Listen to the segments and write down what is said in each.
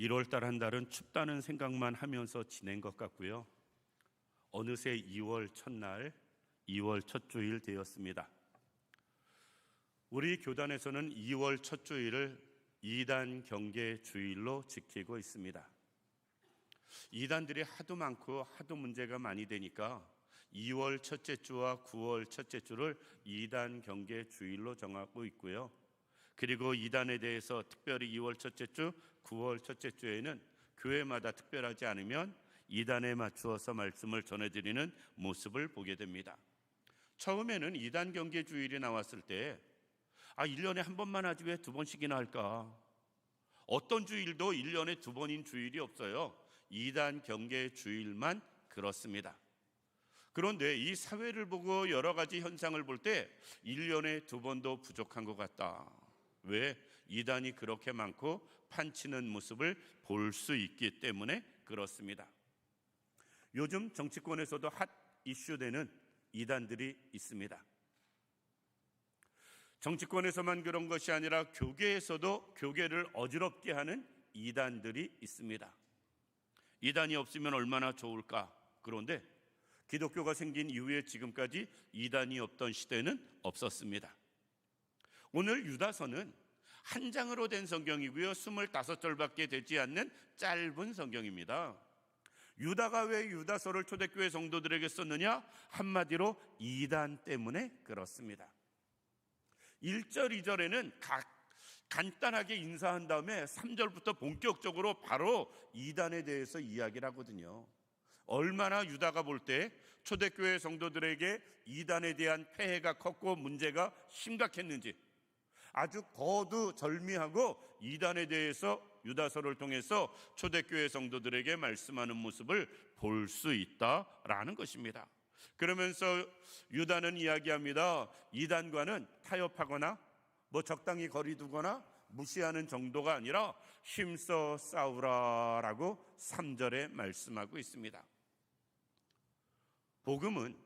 1월달 한 달은 춥다는 생각만 하면서 지낸 것 같고요. 어느새 2월 첫날, 2월 첫 주일 되었습니다. 우리 교단에서는 2월 첫 주일을 2단 경계 주일로 지키고 있습니다. 2단들이 하도 많고 하도 문제가 많이 되니까 2월 첫째 주와 9월 첫째 주를 2단 경계 주일로 정하고 있고요. 그리고 2단에 대해서 특별히 2월 첫째 주, 9월 첫째 주에는 교회마다 특별하지 않으면 2단에 맞추어서 말씀을 전해드리는 모습을 보게 됩니다. 처음에는 2단 경계 주일이 나왔을 때 1년에 한 번만 하지 왜 두 번씩이나 할까? 어떤 주일도 1년에 두 번인 주일이 없어요. 2단 경계 주일만 그렇습니다. 그런데 이 사회를 보고 여러 가지 현상을 볼 때 1년에 두 번도 부족한 것 같다. 왜? 2단이 그렇게 많고 판치는 모습을 볼 수 있기 때문에 그렇습니다. 요즘 정치권에서도 핫 이슈되는 2단들이 있습니다. 정치권에서만 그런 것이 아니라 교계에서도 교계를 어지럽게 하는 2단들이 있습니다. 2단이 없으면 얼마나 좋을까? 그런데 기독교가 생긴 이후에 지금까지 2단이 없던 시대는 없었습니다. 오늘 유다서는 한 장으로 된 성경이고요. 25절밖에 되지 않는 짧은 성경입니다. 유다가 왜 유다서를 초대교회 성도들에게 썼느냐? 한마디로 2단 때문에 그렇습니다. 1절, 2절에는 간단하게 인사한 다음에 3절부터 본격적으로 바로 2단에 대해서 이야기를 하거든요. 얼마나 유다가 볼 때 초대교회 성도들에게 2단에 대한 폐해가 컸고 문제가 심각했는지 아주 거두절미하고 2단에 대해서 유다서를 통해서 초대교회 성도들에게 말씀하는 모습을 볼 수 있다라는 것입니다. 그러면서 유다는 이야기합니다. 2단과는 타협하거나 적당히 거리 두거나 무시하는 정도가 아니라 힘써 싸우라라고 3절에 말씀하고 있습니다. 복음은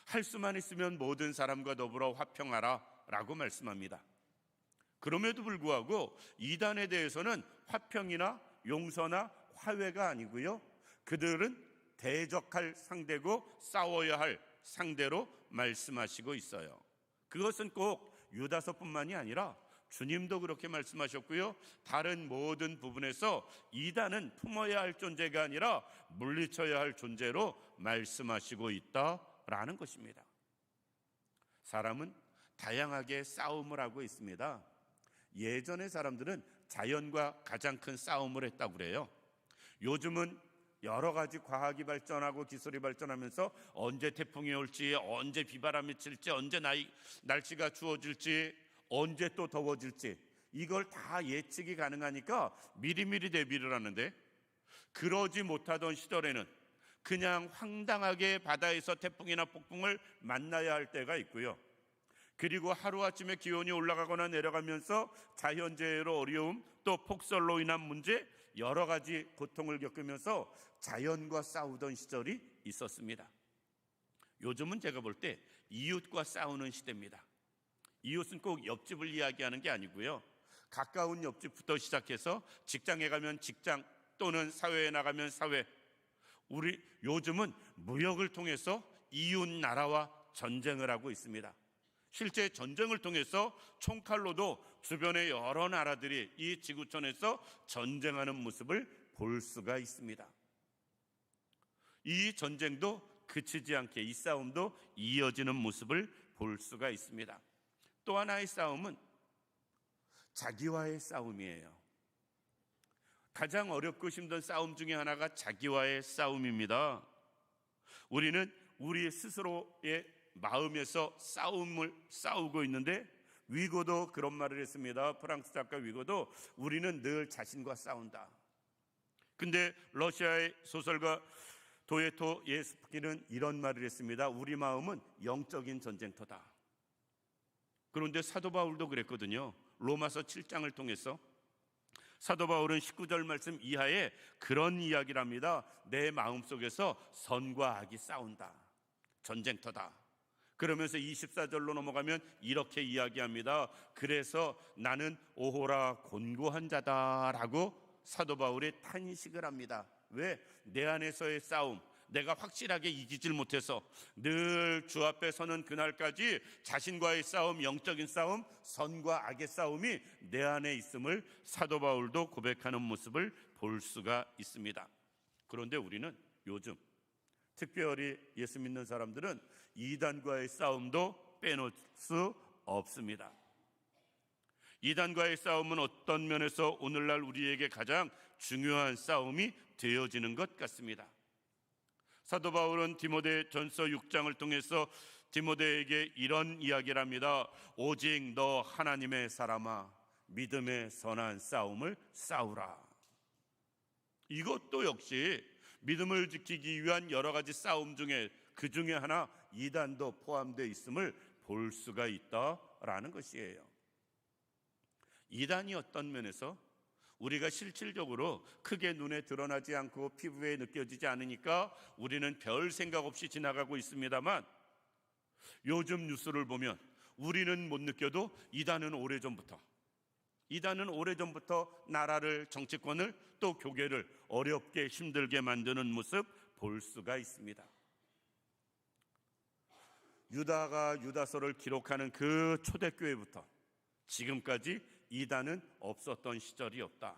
할 수만 있으면 모든 사람과 더불어 화평하라 라고 말씀합니다. 그럼에도 불구하고 2단에 대해서는 화평이나 용서나 화해가 아니고요, 그들은 대적할 상대고 싸워야 할 상대로 말씀하시고 있어요. 그것은 꼭 유다서뿐만이 아니라 주님도 그렇게 말씀하셨고요, 다른 모든 부분에서 2단은 품어야 할 존재가 아니라 물리쳐야 할 존재로 말씀하시고 있다라는 것입니다. 사람은 다양하게 싸움을 하고 있습니다. 예전의 사람들은 자연과 가장 큰 싸움을 했다고 그래요. 요즘은 여러 가지 과학이 발전하고 기술이 발전하면서 언제 태풍이 올지, 언제 비바람이 칠지, 언제 날씨가 추워질지, 언제 또 더워질지 이걸 다 예측이 가능하니까 미리미리 대비를 하는데, 그러지 못하던 시절에는 그냥 황당하게 바다에서 태풍이나 폭풍을 만나야 할 때가 있고요, 그리고 하루아침에 기온이 올라가거나 내려가면서 자연재해로 어려움, 또 폭설로 인한 문제, 여러 가지 고통을 겪으면서 자연과 싸우던 시절이 있었습니다. 요즘은 제가 볼 때 이웃과 싸우는 시대입니다. 이웃은 꼭 옆집을 이야기하는 게 아니고요, 가까운 옆집부터 시작해서 직장에 가면 직장, 또는 사회에 나가면 사회, 우리 요즘은 무역을 통해서 이웃 나라와 전쟁을 하고 있습니다. 실제 전쟁을 통해서 총칼로도 주변의 여러 나라들이 이 지구촌에서 전쟁하는 모습을 볼 수가 있습니다. 이 전쟁도 그치지 않게, 이 싸움도 이어지는 모습을 볼 수가 있습니다. 또 하나의 싸움은 자기와의 싸움이에요. 가장 어렵고 힘든 싸움 중에 하나가 자기와의 싸움입니다. 우리는 우리 스스로의 마음에서 싸우고 있는데, 위고도 그런 말을 했습니다. 프랑스 작가 위고도 우리는 늘 자신과 싸운다. 근데 러시아의 소설가 도예토 예스프키는 이런 말을 했습니다. 우리 마음은 영적인 전쟁터다. 그런데 사도 바울도 그랬거든요. 로마서 7장을 통해서 사도 바울은 19절 말씀 이하에 그런 이야기를 합니다. 내 마음속에서 선과 악이 싸운다. 전쟁터다. 그러면서 24절로 넘어가면 이렇게 이야기합니다. 그래서 나는 오호라 곤고한 자다라고 사도 바울이 탄식을 합니다. 왜? 내 안에서의 싸움, 내가 확실하게 이기질 못해서 늘 주 앞에 서는 그날까지 자신과의 싸움, 영적인 싸움, 선과 악의 싸움이 내 안에 있음을 사도 바울도 고백하는 모습을 볼 수가 있습니다. 그런데 우리는 요즘 특별히 예수 믿는 사람들은 이단과의 싸움도 빼놓을 수 없습니다. 이단과의 싸움은 어떤 면에서 오늘날 우리에게 가장 중요한 싸움이 되어지는 것 같습니다. 사도 바울은 디모데전서 6장을 통해서 디모데에게 이런 이야기를 합니다. 오직 너 하나님의 사람아, 믿음의 선한 싸움을 싸우라. 이것도 역시 믿음을 지키기 위한 여러 가지 싸움 중에 그 중에 하나 이단도 포함되어 있음을 볼 수가 있다라는 것이에요. 이단이 어떤 면에서 우리가 실질적으로 크게 눈에 드러나지 않고 피부에 느껴지지 않으니까 우리는 별 생각 없이 지나가고 있습니다만, 요즘 뉴스를 보면 우리는 못 느껴도 이단은 오래전부터 나라를, 정치권을, 또 교계를 어렵게 힘들게 만드는 모습 볼 수가 있습니다. 유다가 유다서를 기록하는 그 초대교회부터 지금까지 이단은 없었던 시절이 없다.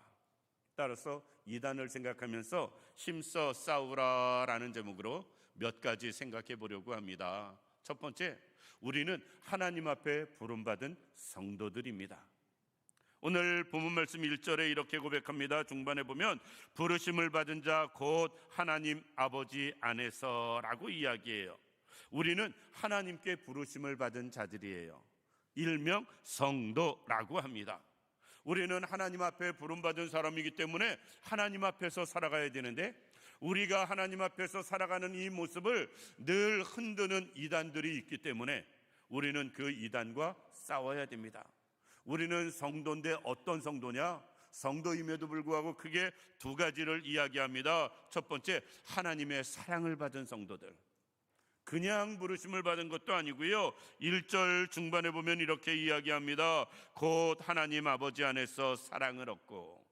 따라서 이단을 생각하면서 힘써 싸우라라는 제목으로 몇 가지 생각해 보려고 합니다. 첫 번째, 우리는 하나님 앞에 부름받은 성도들입니다. 오늘 본문 말씀 1절에 이렇게 고백합니다. 중반에 보면 부르심을 받은 자 곧 하나님 아버지 안에서라고 이야기해요. 우리는 하나님께 부르심을 받은 자들이에요. 일명 성도라고 합니다. 우리는 하나님 앞에 부름받은 사람이기 때문에 하나님 앞에서 살아가야 되는데, 우리가 하나님 앞에서 살아가는 이 모습을 늘 흔드는 이단들이 있기 때문에 우리는 그 이단과 싸워야 됩니다. 우리는 성도인데 어떤 성도냐? 성도임에도 불구하고 크게 두 가지를 이야기합니다. 첫 번째, 하나님의 사랑을 받은 성도들. 그냥 부르심을 받은 것도 아니고요. 1절 중반에 보면 이렇게 이야기합니다. 곧 하나님 아버지 안에서 사랑을 얻고.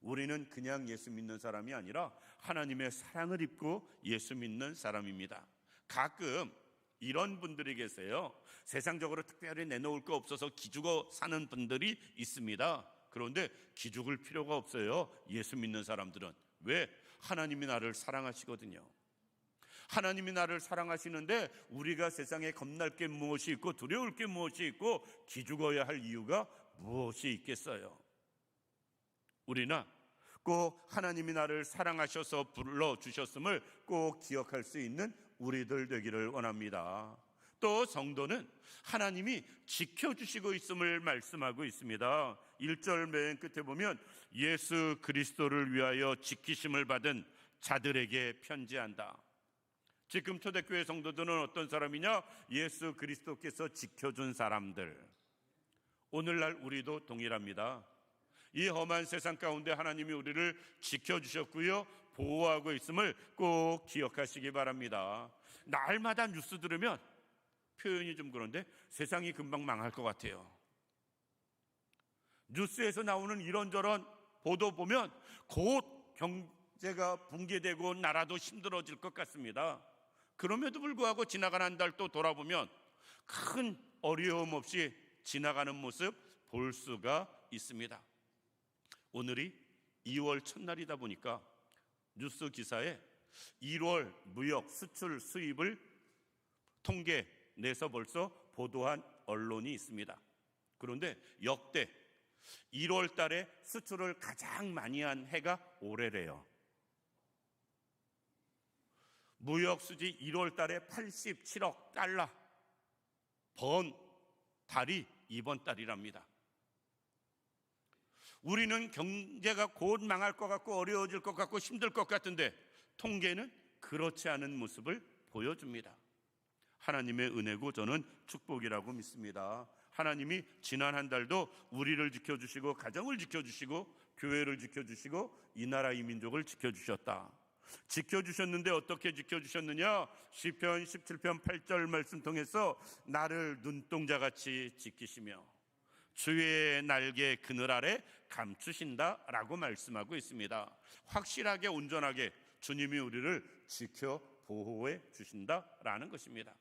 우리는 그냥 예수 믿는 사람이 아니라 하나님의 사랑을 입고 예수 믿는 사람입니다. 가끔 이런 분들이 계세요. 세상적으로 특별히 내놓을 거 없어서 기죽어 사는 분들이 있습니다. 그런데 기죽을 필요가 없어요. 예수 믿는 사람들은. 왜? 하나님이 나를 사랑하시거든요. 하나님이 나를 사랑하시는데 우리가 세상에 겁날 게 무엇이 있고 두려울 게 무엇이 있고 기죽어야 할 이유가 무엇이 있겠어요? 우리나 꼭 하나님이 나를 사랑하셔서 불러주셨음을 꼭 기억할 수 있는 우리들 되기를 원합니다. 또 성도는 하나님이 지켜주시고 있음을 말씀하고 있습니다. 1절 맨 끝에 보면 예수 그리스도를 위하여 지키심을 받은 자들에게 편지한다. 지금 초대교회 성도들은 어떤 사람이냐? 예수 그리스도께서 지켜준 사람들. 오늘날 우리도 동일합니다. 이 험한 세상 가운데 하나님이 우리를 지켜주셨고요, 보호하고 있음을 꼭 기억하시기 바랍니다. 날마다 뉴스 들으면 표현이 좀 그런데 세상이 금방 망할 것 같아요. 뉴스에서 나오는 이런저런 보도 보면 곧 경제가 붕괴되고 나라도 힘들어질 것 같습니다. 그럼에도 불구하고 지나가는 한 달 또 돌아보면 큰 어려움 없이 지나가는 모습 볼 수가 있습니다. 오늘이 2월 첫날이다 보니까 뉴스 기사에 1월 무역 수출 수입을 통계 내서 벌써 보도한 언론이 있습니다. 그런데 역대 1월 달에 수출을 가장 많이 한 해가 올해래요. 무역 수지 1월 달에 87억 달러 번 달이 이번 달이랍니다. 우리는 경제가 곧 망할 것 같고 어려워질 것 같고 힘들 것 같은데 통계는 그렇지 않은 모습을 보여줍니다. 하나님의 은혜고 저는 축복이라고 믿습니다. 하나님이 지난 한 달도 우리를 지켜주시고 가정을 지켜주시고 교회를 지켜주시고 이 나라 이 민족을 지켜주셨다. 지켜주셨는데 어떻게 지켜주셨느냐? 시편 17편 8절 말씀 통해서 나를 눈동자같이 지키시며 주의 날개 그늘 아래 감추신다라고 말씀하고 있습니다. 확실하게 온전하게 주님이 우리를 지켜 보호해 주신다라는 것입니다.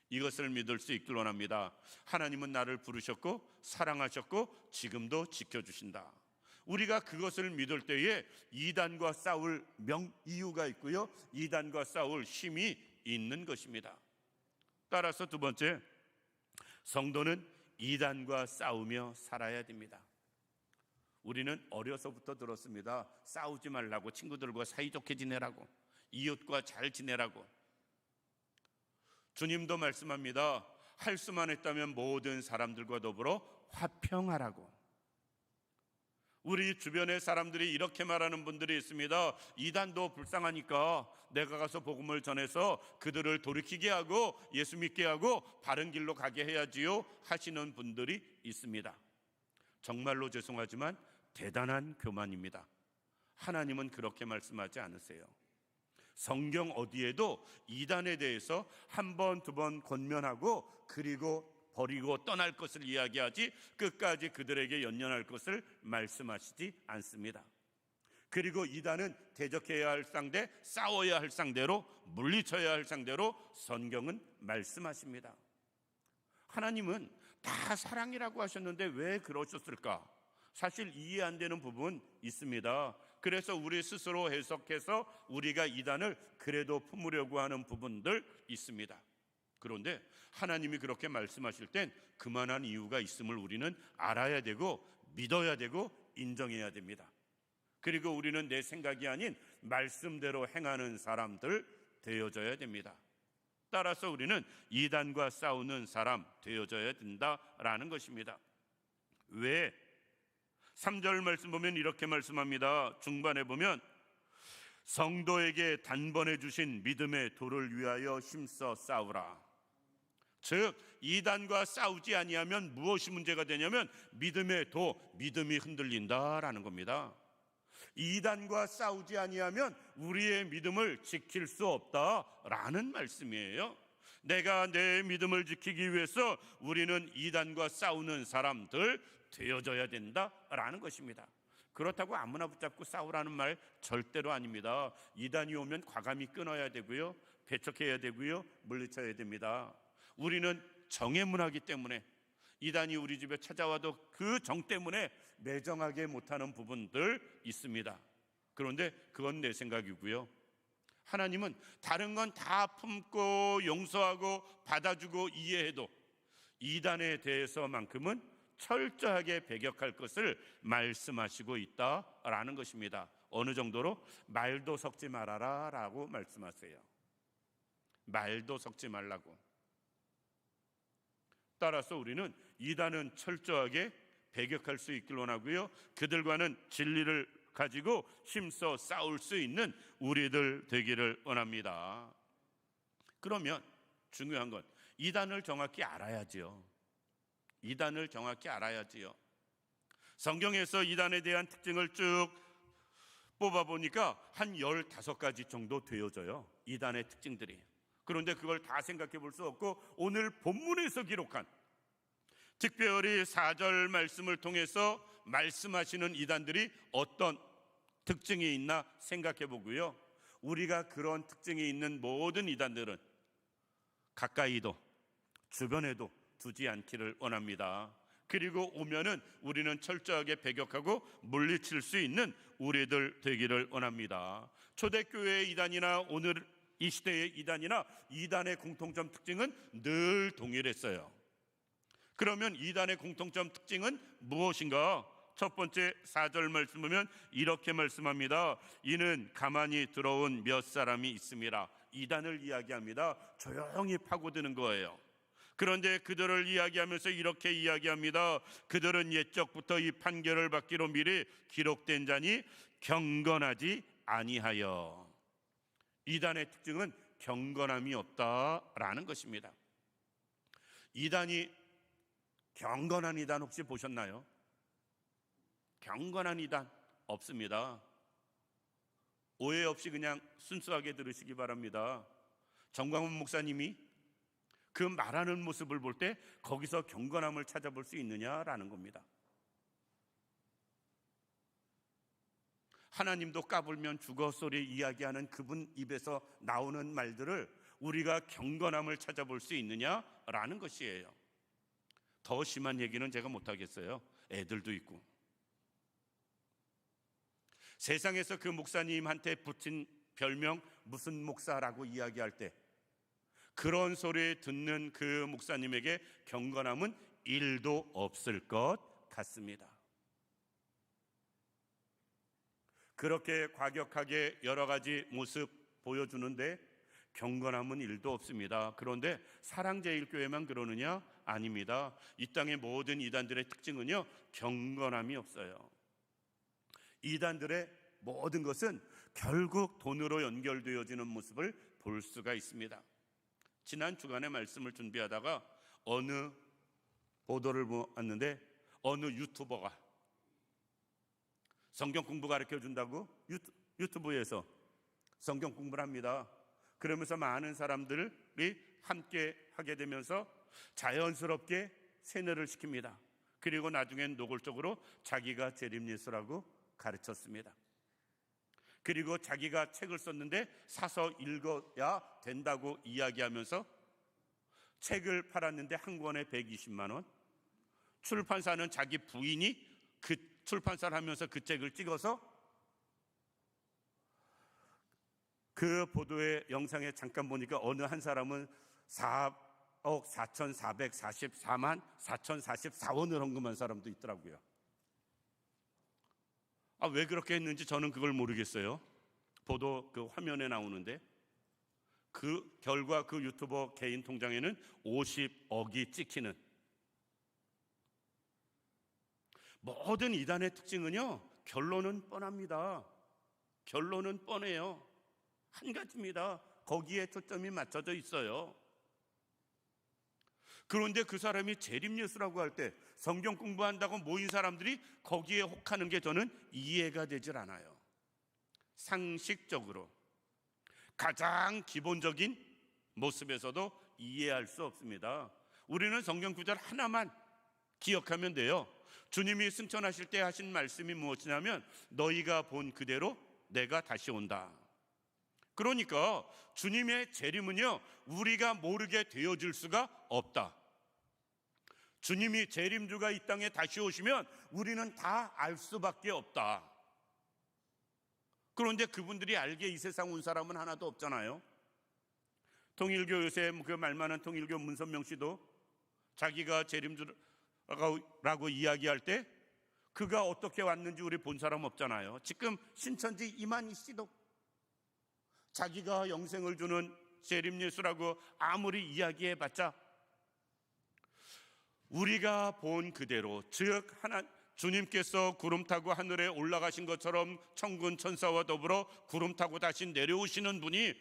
이것을 믿을 수 있길 원합니다. 하나님은 나를 부르셨고 사랑하셨고 지금도 지켜주신다. 우리가 그것을 믿을 때에 이단과 싸울 이유가 있고요, 이단과 싸울 힘이 있는 것입니다. 따라서 두 번째, 성도는 이단과 싸우며 살아야 됩니다. 우리는 어려서부터 들었습니다. 싸우지 말라고, 친구들과 사이좋게 지내라고, 이웃과 잘 지내라고. 주님도 말씀합니다. 할 수만 있다면 모든 사람들과 더불어 화평하라고. 우리 주변의 사람들이 이렇게 말하는 분들이 있습니다. 이단도 불쌍하니까 내가 가서 복음을 전해서 그들을 돌이키게 하고 예수 믿게 하고 바른 길로 가게 해야지요 하시는 분들이 있습니다. 정말로 죄송하지만 대단한 교만입니다. 하나님은 그렇게 말씀하지 않으세요. 성경 어디에도 이단에 대해서 한 번, 두 번 권면하고 그리고 버리고 떠날 것을 이야기하지 끝까지 그들에게 연연할 것을 말씀하시지 않습니다. 그리고 이단은 대적해야 할 상대, 싸워야 할 상대로, 물리쳐야 할 상대로 성경은 말씀하십니다. 하나님은 다 사랑이라고 하셨는데 왜 그러셨을까? 사실 이해 안 되는 부분 있습니다. 그래서 우리 스스로 해석해서 우리가 이단을 그래도 품으려고 하는 부분들 있습니다. 그런데 하나님이 그렇게 말씀하실 땐 그만한 이유가 있음을 우리는 알아야 되고 믿어야 되고 인정해야 됩니다. 그리고 우리는 내 생각이 아닌 말씀대로 행하는 사람들 되어져야 됩니다. 따라서 우리는 이단과 싸우는 사람 되어져야 된다라는 것입니다. 왜? 3절 말씀 보면 이렇게 말씀합니다. 중반에 보면 성도에게 단번에 주신 믿음의 도를 위하여 힘써 싸우라. 즉 이단과 싸우지 아니하면 무엇이 문제가 되냐면 믿음의 도, 믿음이 흔들린다라는 겁니다. 이단과 싸우지 아니하면 우리의 믿음을 지킬 수 없다라는 말씀이에요. 내가 내 믿음을 지키기 위해서 우리는 이단과 싸우는 사람들 되어져야 된다라는 것입니다. 그렇다고 아무나 붙잡고 싸우라는 말 절대로 아닙니다. 이단이 오면 과감히 끊어야 되고요, 배척해야 되고요, 물리쳐야 됩니다. 우리는 정의 문화이기 때문에 이단이 우리 집에 찾아와도 그 정 때문에 매정하게 못하는 부분들 있습니다. 그런데 그건 내 생각이고요. 하나님은 다른 건 다 품고 용서하고 받아주고 이해해도 이단에 대해서만큼은 철저하게 배격할 것을 말씀하시고 있다라는 것입니다. 어느 정도로? 말도 섞지 말아라 라고 말씀하세요. 말도 섞지 말라고. 따라서 우리는 이단은 철저하게 배격할 수 있길 원하고요, 그들과는 진리를 가지고 힘써 싸울 수 있는 우리들 되기를 원합니다. 그러면 중요한 건 이단을 정확히 알아야지요. 이단을 정확히 알아야지요. 성경에서 이단에 대한 특징을 쭉 뽑아보니까 한 15가지 정도 되어져요, 이단의 특징들이. 그런데 그걸 다 생각해 볼 수 없고 오늘 본문에서 기록한 특별히 4절 말씀을 통해서 말씀하시는 이단들이 어떤 특징이 있나 생각해 보고요, 우리가 그런 특징이 있는 모든 이단들은 가까이도 주변에도 두지 않기를 원합니다. 그리고 오면은 우리는 철저하게 배격하고 물리칠 수 있는 우리들 되기를 원합니다. 초대교회의 이단이나 오늘 이 시대의 이단이나 이단의 공통점 특징은 늘 동일했어요. 그러면 이단의 공통점 특징은 무엇인가? 첫 번째 4절 말씀 보면 이렇게 말씀합니다. 이는 가만히 들어온 몇 사람이 있음이라. 이단을 이야기합니다. 조용히 파고드는 거예요. 그런데 그들을 이야기하면서 이렇게 이야기합니다. 그들은 옛적부터 이 판결을 받기로 미리 기록된 자니 경건하지 아니하여. 이단의 특징은 경건함이 없다라는 것입니다. 이단이 경건한 이단 혹시 보셨나요? 경건한 이단 없습니다. 오해 없이 그냥 순수하게 들으시기 바랍니다. 정광훈 목사님이 그 말하는 모습을 볼 때 거기서 경건함을 찾아볼 수 있느냐라는 겁니다. 하나님도 까불면 죽어 소리 이야기하는 그분 입에서 나오는 말들을 우리가 경건함을 찾아볼 수 있느냐라는 것이에요. 더 심한 얘기는 제가 못하겠어요. 애들도 있고. 세상에서 그 목사님한테 붙인 별명 무슨 목사라고 이야기할 때 그런 소리 듣는 그 목사님에게 경건함은 1도 없을 것 같습니다. 그렇게 과격하게 여러 가지 모습 보여주는데 경건함은 1도 없습니다. 그런데 사랑제일교회만 그러느냐? 아닙니다. 이 땅의 모든 이단들의 특징은요, 경건함이 없어요. 이단들의 모든 것은 결국 돈으로 연결되어지는 모습을 볼 수가 있습니다. 지난 주간에 말씀을 준비하다가 어느 보도를 보았는데 어느 유튜버가 성경 공부 가르쳐 준다고 유튜브에서 성경 공부를 합니다. 그러면서 많은 사람들이 함께 하게 되면서 자연스럽게 세뇌를 시킵니다. 그리고 나중엔 노골적으로 자기가 재림예수라고 가르쳤습니다. 그리고 자기가 책을 썼는데 사서 읽어야 된다고 이야기하면서 책을 팔았는데 한 권에 120만 원, 출판사는 자기 부인이 그 출판사를 하면서 그 책을 찍어서 그 보도의 영상에 잠깐 보니까 어느 한 사람은 4억 4,444만 4,044원을 헌금한 사람도 있더라고요. 왜 그렇게 했는지 저는 그걸 모르겠어요. 보도 그 화면에 나오는데 그 결과 그 유튜버 개인 통장에는 50억이 찍히는. 모든 이단의 특징은요, 결론은 뻔합니다. 결론은 뻔해요. 한 가지입니다. 거기에 초점이 맞춰져 있어요. 그런데 그 사람이 재림예수라고 할 때 성경 공부한다고 모인 사람들이 거기에 혹하는 게 저는 이해가 되질 않아요. 상식적으로 가장 기본적인 모습에서도 이해할 수 없습니다. 우리는 성경 구절 하나만 기억하면 돼요. 주님이 승천하실 때 하신 말씀이 무엇이냐면 너희가 본 그대로 내가 다시 온다. 그러니까 주님의 재림은요, 우리가 모르게 되어질 수가 없다. 주님이 재림주가 이 땅에 다시 오시면 우리는 다 알 수밖에 없다. 그런데 그분들이 알게 이 세상 온 사람은 하나도 없잖아요. 통일교 요새 그 말 많은 통일교 문선명 씨도 자기가 재림주라고 이야기할 때 그가 어떻게 왔는지 우리 본 사람 없잖아요. 지금 신천지 이만희 씨도 자기가 영생을 주는 재림예수라고 아무리 이야기해봤자 우리가 본 그대로, 즉 주님께서 구름 타고 하늘에 올라가신 것처럼 천군 천사와 더불어 구름 타고 다시 내려오시는 분이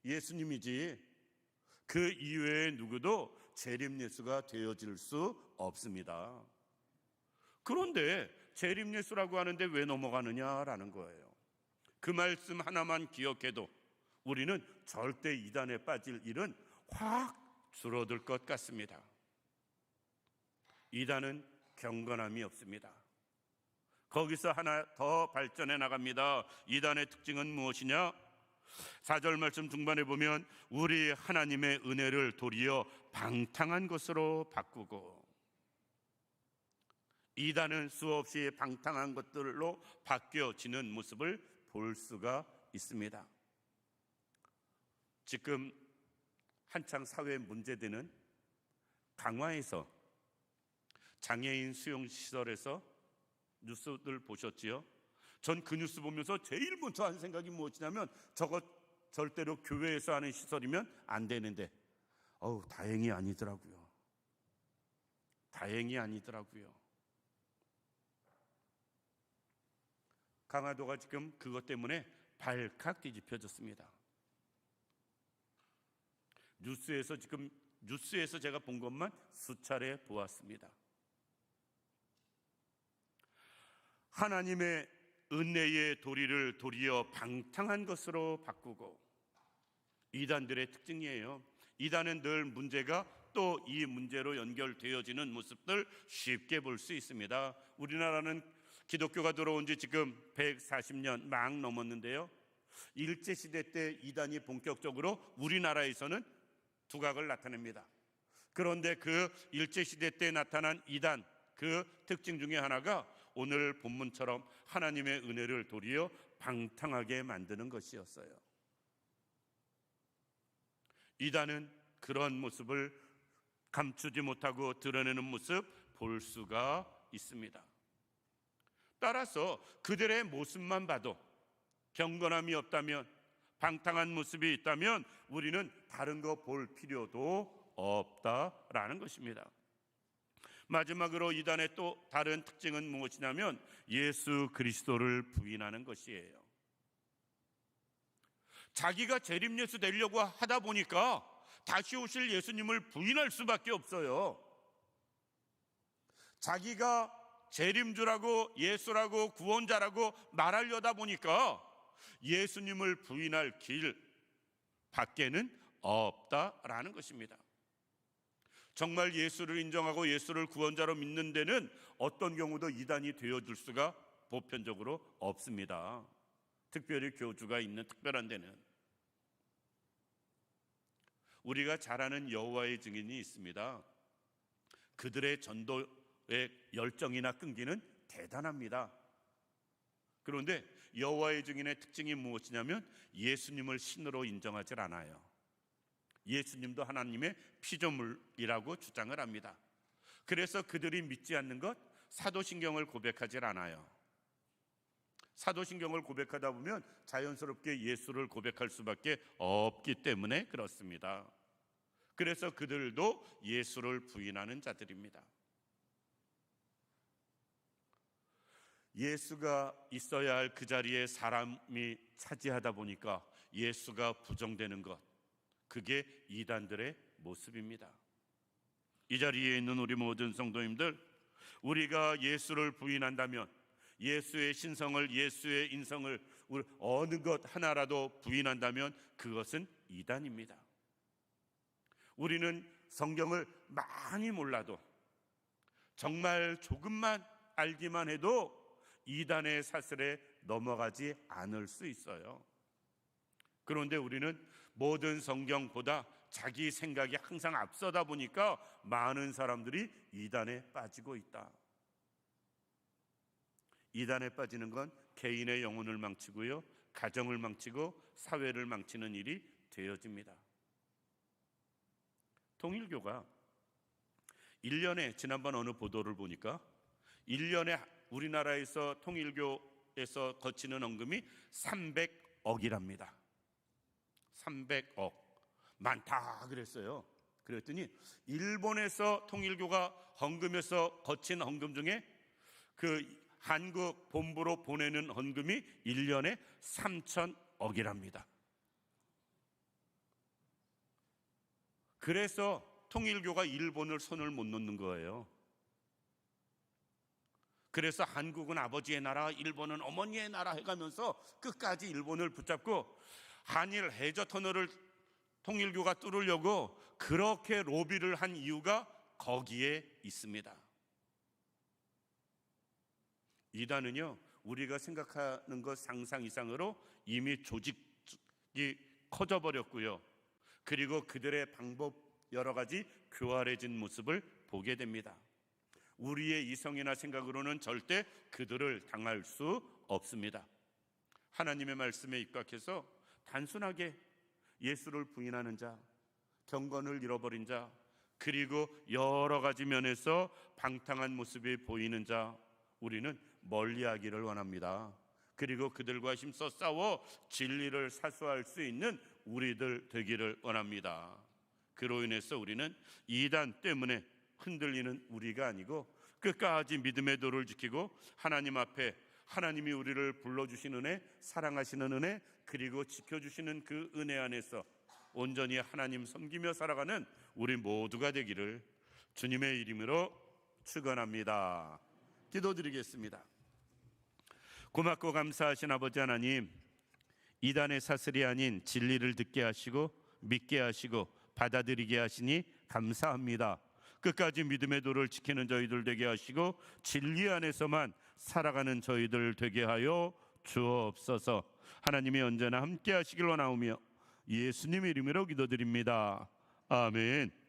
예수님이지 그 이외에 누구도 재림예수가 되어질 수 없습니다. 그런데 재림예수라고 하는데 왜 넘어가느냐라는 거예요. 그 말씀 하나만 기억해도 우리는 절대 이단에 빠질 일은 확 줄어들 것 같습니다. 이단은 경건함이 없습니다. 거기서 하나 더 발전해 나갑니다. 이단의 특징은 무엇이냐? 4절 말씀 중반에 보면 우리 하나님의 은혜를 도리어 방탕한 것으로 바꾸고, 이단은 수없이 방탕한 것들로 바뀌어지는 모습을 볼 수가 있습니다. 지금 한창 사회에 문제되는 강화에서 장애인 수용시설에서 뉴스들 보셨지요? 전 그 뉴스 보면서 제일 먼저 한 생각이 무엇이냐면 저거 절대로 교회에서 하는 시설이면 안 되는데 다행히 아니더라고요. 다행히 아니더라고요. 강화도가 지금 그것 때문에 발칵 뒤집혀졌습니다. 뉴스에서 제가 본 것만 수차례 보았습니다. 하나님의 은혜의 도리를 도리어 방탕한 것으로 바꾸고, 이단들의 특징이에요. 이단은 늘 문제가 또 이 문제로 연결되어지는 모습들 쉽게 볼 수 있습니다. 우리나라는 기독교가 들어온 지 지금 140년 막 넘었는데요, 일제시대 때 이단이 본격적으로 우리나라에서는 두각을 나타냅니다. 그런데 그 일제시대 때 나타난 이단, 그 특징 중에 하나가 오늘 본문처럼 하나님의 은혜를 도리어 방탕하게 만드는 것이었어요. 이단은 그런 모습을 감추지 못하고 드러내는 모습 볼 수가 있습니다. 따라서 그들의 모습만 봐도 경건함이 없다면, 방탕한 모습이 있다면 우리는 다른 거 볼 필요도 없다라는 것입니다. 마지막으로 이단의 또 다른 특징은 무엇이냐면 예수 그리스도를 부인하는 것이에요. 자기가 재림예수 되려고 하다 보니까 다시 오실 예수님을 부인할 수밖에 없어요. 자기가 재림주라고, 예수라고, 구원자라고 말하려다 보니까 예수님을 부인할 길 밖에는 없다라는 것입니다. 정말 예수를 인정하고 예수를 구원자로 믿는 데는 어떤 경우도 이단이 되어줄 수가 보편적으로 없습니다. 특별히 교주가 있는 특별한 데는. 우리가 잘 아는 여호와의 증인이 있습니다. 그들의 전도의 열정이나 끈기는 대단합니다. 그런데 여호와의 증인의 특징이 무엇이냐면 예수님을 신으로 인정하지 않아요. 예수님도 하나님의 피조물이라고 주장을 합니다. 그래서 그들이 믿지 않는 것, 사도신경을 고백하지 않아요. 사도신경을 고백하다 보면 자연스럽게 예수를 고백할 수밖에 없기 때문에 그렇습니다. 그래서 그들도 예수를 부인하는 자들입니다. 예수가 있어야 할 그 자리에 사람이 차지하다 보니까 예수가 부정되는 것, 그게 이단들의 모습입니다. 이 자리에 있는 우리 모든 성도님들, 우리가 예수를 부인한다면, 예수의 신성을, 예수의 인성을 어느 것 하나라도 부인한다면 그것은 이단입니다. 우리는 성경을 많이 몰라도, 정말 조금만 알기만 해도 이단의 사슬에 넘어가지 않을 수 있어요. 그런데 우리는 모든 성경보다 자기 생각이 항상 앞서다 보니까 많은 사람들이 이단에 빠지고 있다. 이단에 빠지는 건 개인의 영혼을 망치고요, 가정을 망치고 사회를 망치는 일이 되어집니다. 통일교가 1년에, 지난번 어느 보도를 보니까 1년에 우리나라에서 통일교에서 거치는 헌금이 300억이랍니다. 300억. 많다 그랬어요. 그랬더니 일본에서 통일교가 헌금에서 거친 헌금 중에 그 한국 본부로 보내는 헌금이 1년에 3,000억이랍니다. 그래서 통일교가 일본을 손을 못 놓는 거예요. 그래서 한국은 아버지의 나라, 일본은 어머니의 나라 해가면서 끝까지 일본을 붙잡고 한일 해저 터널을 통일교가 뚫으려고 그렇게 로비를 한 이유가 거기에 있습니다. 이단은요, 우리가 생각하는 것 상상 이상으로 이미 조직이 커져버렸고요, 그리고 그들의 방법 여러 가지 교활해진 모습을 보게 됩니다. 우리의 이성이나 생각으로는 절대 그들을 당할 수 없습니다. 하나님의 말씀에 입각해서 단순하게 예수를 부인하는 자, 경건을 잃어버린 자, 그리고 여러 가지 면에서 방탕한 모습이 보이는 자, 우리는 멀리하기를 원합니다. 그리고 그들과 힘써 싸워 진리를 사수할 수 있는 우리들 되기를 원합니다. 그로 인해서 우리는 이단 때문에 흔들리는 우리가 아니고 끝까지 믿음의 도를 지키고 하나님 앞에 하나님이 우리를 불러주신 은혜, 사랑하시는 은혜, 그리고 지켜주시는 그 은혜 안에서 온전히 하나님 섬기며 살아가는 우리 모두가 되기를 주님의 이름으로 축원합니다. 기도드리겠습니다. 고맙고 감사하신 아버지 하나님, 이단의 사슬이 아닌 진리를 듣게 하시고 믿게 하시고 받아들이게 하시니 감사합니다. 끝까지 믿음의 도를 지키는 저희들 되게 하시고 진리 안에서만 살아가는 저희들 되게 하여 주옵소서. 하나님이 언제나 함께 하시길 원하오며 예수님의 이름으로 기도드립니다. 아멘.